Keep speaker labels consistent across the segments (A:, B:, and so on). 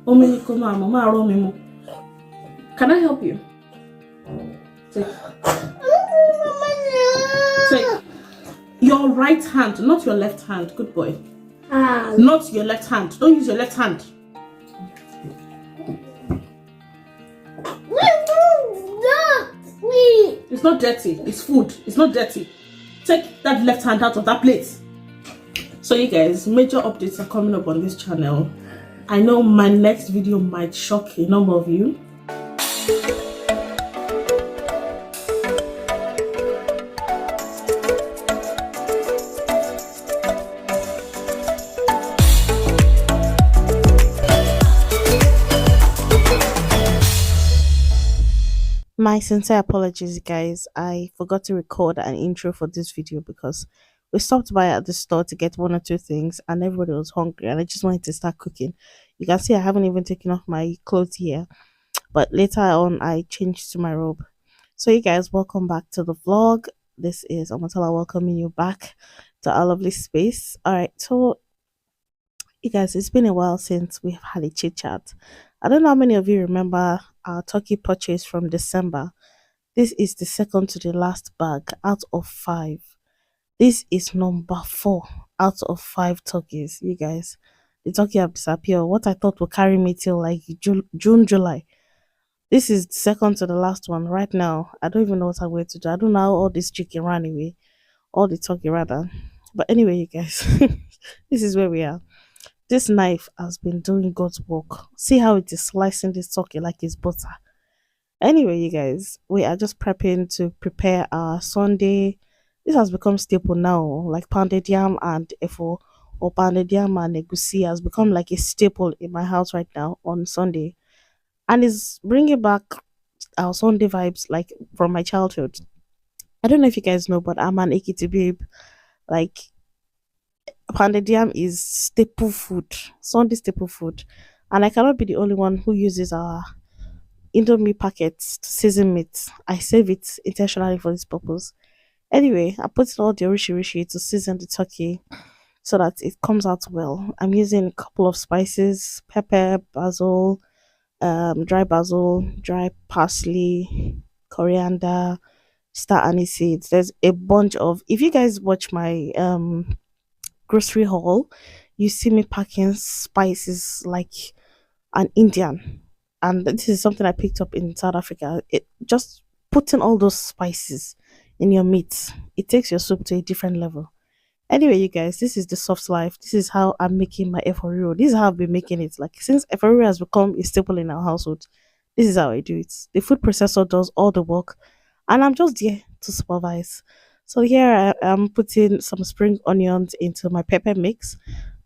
A: Can I help you? Take. Take. Your right hand, not your left hand. Good boy. Not your left hand. Don't use your left hand. It's not dirty. It's food. It's not dirty. Take that left hand out of that plate. So you guys, major updates are coming up on this channel. I know my next video might shock a number of you. My sincere apologies, guys. I forgot to record an intro for this video because we stopped by at the store to get one or two things and everybody was hungry and I just wanted to start cooking. You can see I haven't even taken off my clothes here, but later on I changed to my robe. So you guys, welcome back to the vlog. This is Tola welcoming you back to our lovely space. Alright, so you guys, it's been a while since we've had a chit chat. I don't know how many of you remember our turkey purchase from December. This is the second to the last bag out of 5. This is number 4 out of 5 turkeys, you guys. The turkey have disappeared. What I thought would carry me till like June, July. This is the second to the last one right now. I don't even know what I'm going to do. I don't know how all this chicken ran away. All the turkey rather. But anyway, you guys, this is where we are. This knife has been doing God's work. See how it is slicing this turkey like it's butter. Anyway, you guys, we are just prepping to prepare our Sunday. This has become staple now, like pounded yam and efo, or pounded yam and egusi has become like a staple in my house right now on Sunday. And it's bringing back our Sunday vibes like from my childhood. I don't know if you guys know, but I'm an Ekiti babe. Like, pounded yam is staple food, Sunday staple food, and I cannot be the only one who uses our Indomie packets to season meat. I save it intentionally for this purpose. Anyway, I put in all the rishi to season the turkey so that it comes out well. I'm using a couple of spices: pepper, basil, dry basil, dry parsley, coriander, star anise seeds. There's a bunch of. If you guys watch my grocery haul, you see me packing spices like an Indian, and this is something I picked up in South Africa. It just putting all those spices in your meat, it takes your soup to a different level. Anyway, you guys, this is the soft life. This is how I'm making my Riro. This is how I've been making it. Like, since Riro has become a staple in our household, this is how I do it. The food processor does all the work and I'm just there to supervise. So here I am putting some spring onions into my pepper mix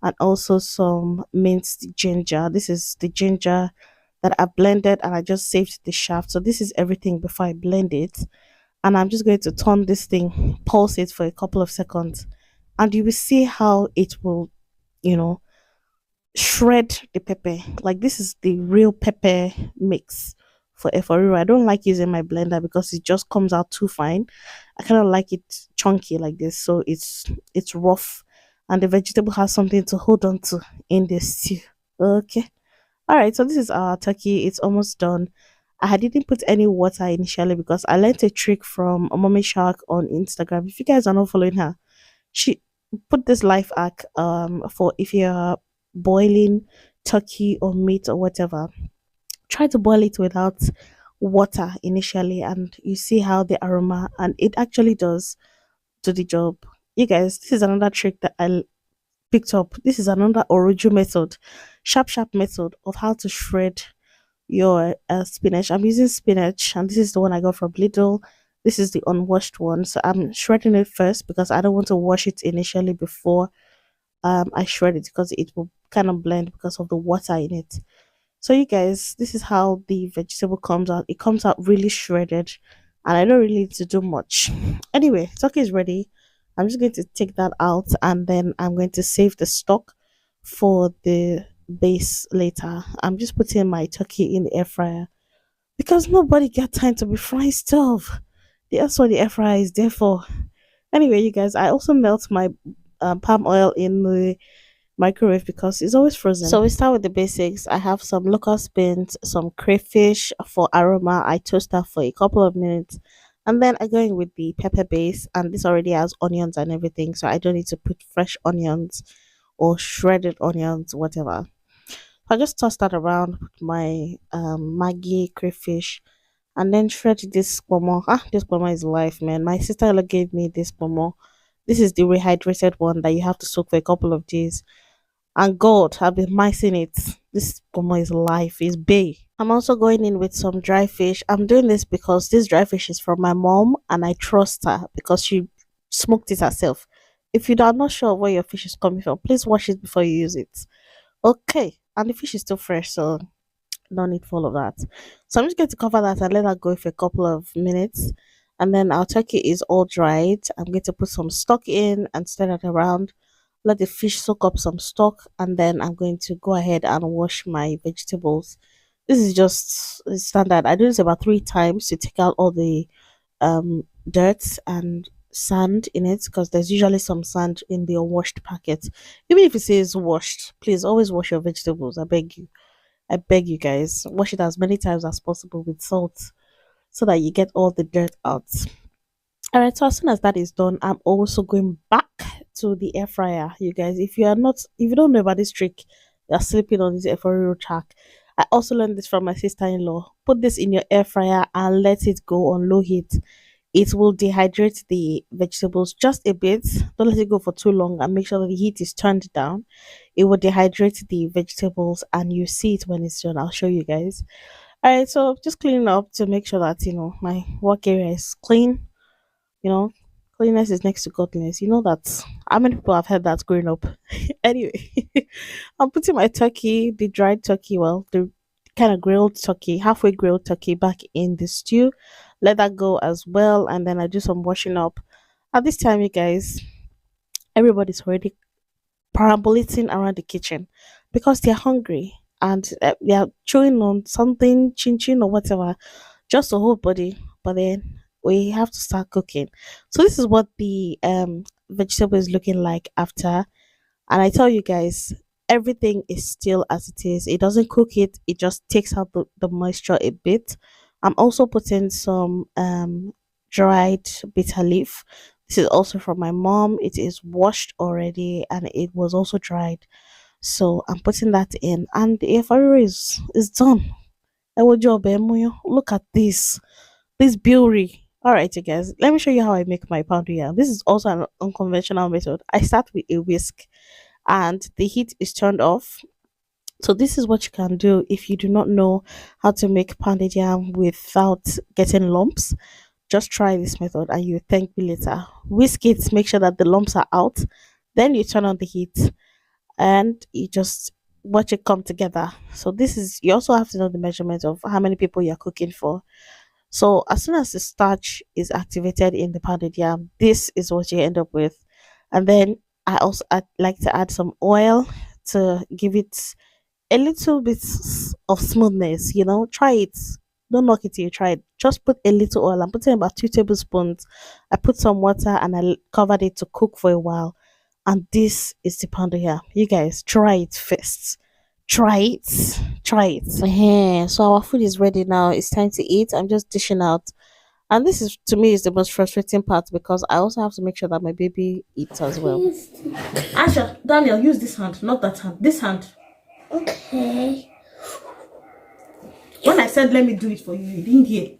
A: and also some minced ginger. This is the ginger that I blended and I just saved the shaft. So this is everything before I blend it. And I'm just going to turn this thing, pulse it for a couple of seconds. And you will see how it will, you know, shred the pepper. Like, this is the real pepper mix for Riro. I don't like using my blender because it just comes out too fine. I kind of like it chunky like this, so it's rough and the vegetable has something to hold on to in this stew. Okay, all right, so this is our turkey. It's almost done. I didn't put any water initially because I learned a trick from a mommy shark on Instagram. If you guys are not following her, she put this life hack for if you're boiling turkey or meat or whatever, try to boil it without water initially and you see how the aroma, and it actually does do the job. You guys, this is another trick that I picked up. This is another original method, sharp method of how to shred your spinach. I'm using spinach and this is the one I got from Lidl. This is the unwashed one, so I'm shredding it first because I don't want to wash it initially before I shred it because it will kind of blend because of the water in it. So you guys, this is how the vegetable comes out. It comes out really shredded and I don't really need to do much. Anyway, turkey is ready. I'm just going to take that out and then I'm going to save the stock for the base later. I'm just putting my turkey in the air fryer because nobody got time to be frying stuff. That's what the air fryer is there for. Anyway, you guys, I also melt my palm oil in the microwave because it's always frozen. So we start with the basics. I have some locust beans, some crayfish for aroma. I toast that for a couple of minutes. And then I go in with the pepper base, and this already has onions and everything, so I don't need to put fresh onions or shredded onions, whatever. I just toss that around with my Maggi crayfish and then shred this pomo. Ah, this pomo is life, man. My sister gave me this pomo. This is the rehydrated one that you have to soak for a couple of days. And God, I've been missing it. This pomo is life, is bay. I'm also going in with some dry fish. I'm doing this because this dry fish is from my mom and I trust her because she smoked it herself. If you are not sure where your fish is coming from, please wash it before you use it. Okay. And the fish is still fresh, so no need for all of that. So I'm just going to cover that and let that go for a couple of minutes. And then our turkey is all dried. I'm going to put some stock in and stir that around. Let the fish soak up some stock, and then I'm going to go ahead and wash my vegetables. This is just standard. I do this about 3 times to take out all the dirt and sand in it because there's usually some sand in the unwashed packet. Even if it says washed, please always wash your vegetables. I beg you. I beg you guys, wash it as many times as possible with salt so that you get all the dirt out. All right, so as soon as that is done, I'm also going back to the air fryer. You guys, if you don't know about this trick, you're sleeping on this air fryer track. I also learned this from my sister-in-law. Put this in your air fryer and let it go on low heat. It will dehydrate the vegetables just a bit. Don't let it go for too long and make sure that the heat is turned down. It will dehydrate the vegetables and you see it when it's done. I'll show you guys. All right, so just cleaning up to make sure that my work area is clean. You know, cleanliness is next to godliness. You know that. How many people have heard that growing up? Anyway, I'm putting my turkey, the dried turkey, well, the kind of grilled turkey, halfway grilled turkey back in the stew. Let that go as well, and then I do some washing up. At this time, you guys, everybody's already perambulating around the kitchen because they're hungry and they're chewing on something, chin chin or whatever, just to hold body. But then we have to start cooking. So this is what the vegetable is looking like after. And I tell you guys, everything is still as it is. It doesn't cook it, it just takes out the moisture a bit. I'm also putting some dried bitter leaf. This is also from my mom. It is washed already and it was also dried. So I'm putting that in and the air fryer is done. Ewo job, Moyo. Look at this. This beauty. Alright, you guys, let me show you how I make my poundo yam. This is also an unconventional method. I start with a whisk and the heat is turned off. So this is what you can do if you do not know how to make pounded yam without getting lumps. Just try this method and you thank me later. Whisk it, make sure that the lumps are out. Then you turn on the heat and you just watch it come together. So this is you also have to know the measurement of how many people you're cooking for. So as soon as the starch is activated in the pounded yam, this is what you end up with. And then like to add some oil to give it a little bit of smoothness. Try it. Don't knock it till you try it. Just put a little oil. I'm putting about 2 tablespoons. I put some water and I covered it to cook for a while. And this is the poundo here. You guys try it first. Try it. Try it. So our food is ready now. It's time to eat. I'm just dishing out. And this is to me is the most frustrating part because I also have to make sure that my baby eats as well. Asha, Daniel, use this hand, not that hand. This hand.
B: Okay.
A: When I said let me do it for you, you didn't hear.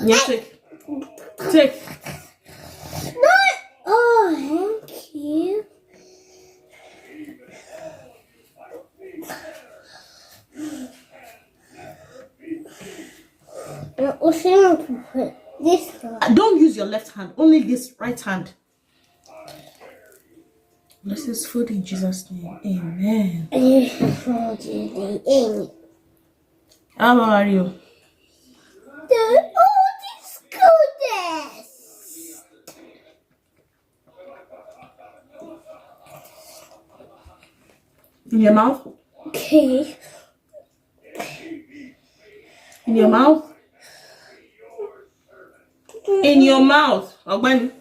A: Yeah, take. Take.
B: No. Oh, thank you. What's going put this one?
A: Don't use your left hand, only this right hand. Bless this food in Jesus' name. Amen. How are you?
B: This goodness.
A: In your mouth?
B: Okay.
A: In your mouth? In your mouth. Ogben.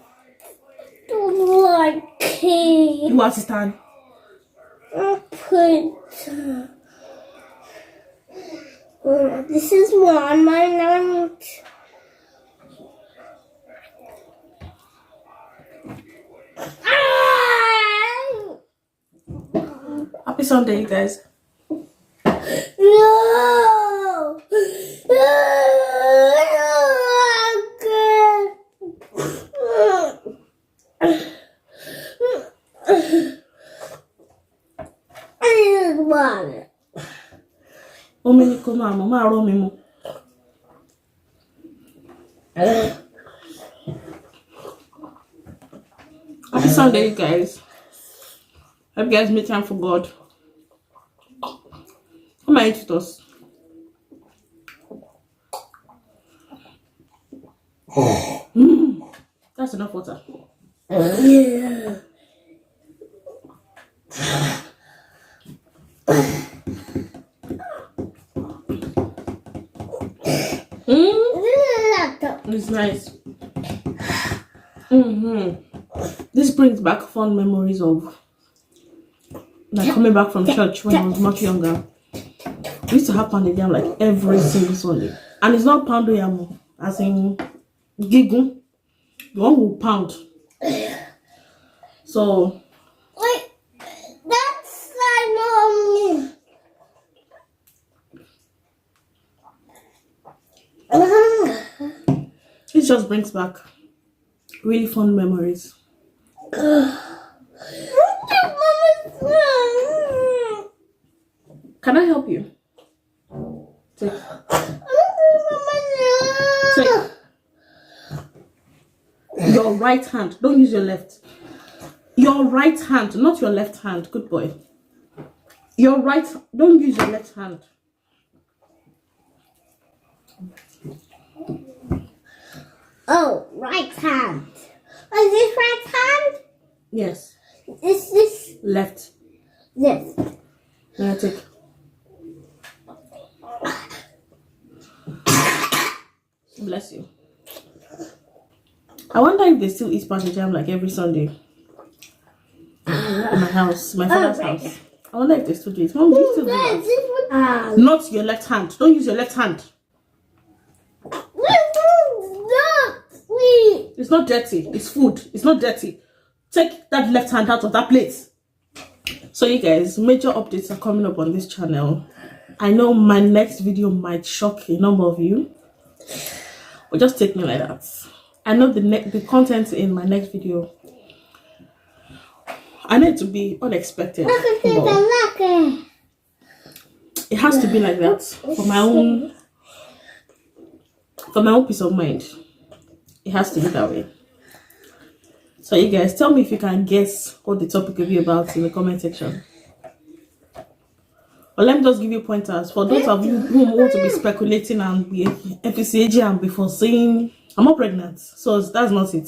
B: don't like it.
A: You want to stand?
B: I put. This is one. My name.
A: Happy Sunday, you guys.
B: No. One.
A: Omi ni kó máa mọ̀, máa rọ́ mi mu. Happy Sunday, you guys. Hope you guys make time for God. Come and eat with us. That's enough water.
B: Yeah.
A: It's nice. This brings back fond memories of like coming back from church when I was much younger. We used to have pounded yam like every single Sunday. And it's not pounded yam, as in gigu. The one who pound. So
B: Wait, that's like mommy.
A: it just brings back really fond memories. Can I help you? Take. Take. Your right hand. Don't use your left. Your right hand, not your left hand. Good boy. Your right. Don't use your left hand.
B: Oh, right hand. Is this right hand?
A: Yes.
B: Is this
A: Left.
B: this?
A: Now take. Bless you. I wonder if they still eat pounded jam like every Sunday. In my house, my father's house. I wonder if they still do it. Mom, do you still do that? Not your left hand. Don't use your left hand. It's not dirty. It's food. It's not dirty. Take that left hand out of that plate. So you guys, major updates are coming up on this channel. I know my next video might shock a number of you, but just take me like that. I know the content in my next video, I need to be unexpected. But it has to be like that for my own peace of mind. It has to be that way. So you guys, tell me if you can guess what the topic will be about in the comment section. Or let me just give you pointers for those of you who want to be speculating and be FCAG and be foreseeing. I'm not pregnant, so that's not it.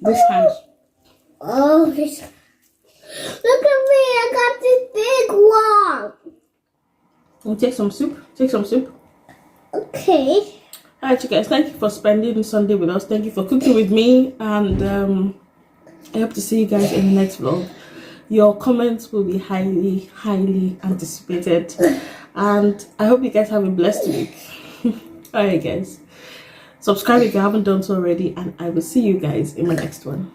A: This hand.
B: Oh, this. Look at me! I got this big one.
A: You take some soup. Take some soup.
B: Okay.
A: Alright, you guys, thank you for spending Sunday with us. Thank you for cooking with me, and I hope to see you guys in the next vlog. Your comments will be highly, highly anticipated, and I hope you guys have a blessed week. Alright, guys, subscribe if you haven't done so already, and I will see you guys in my next one.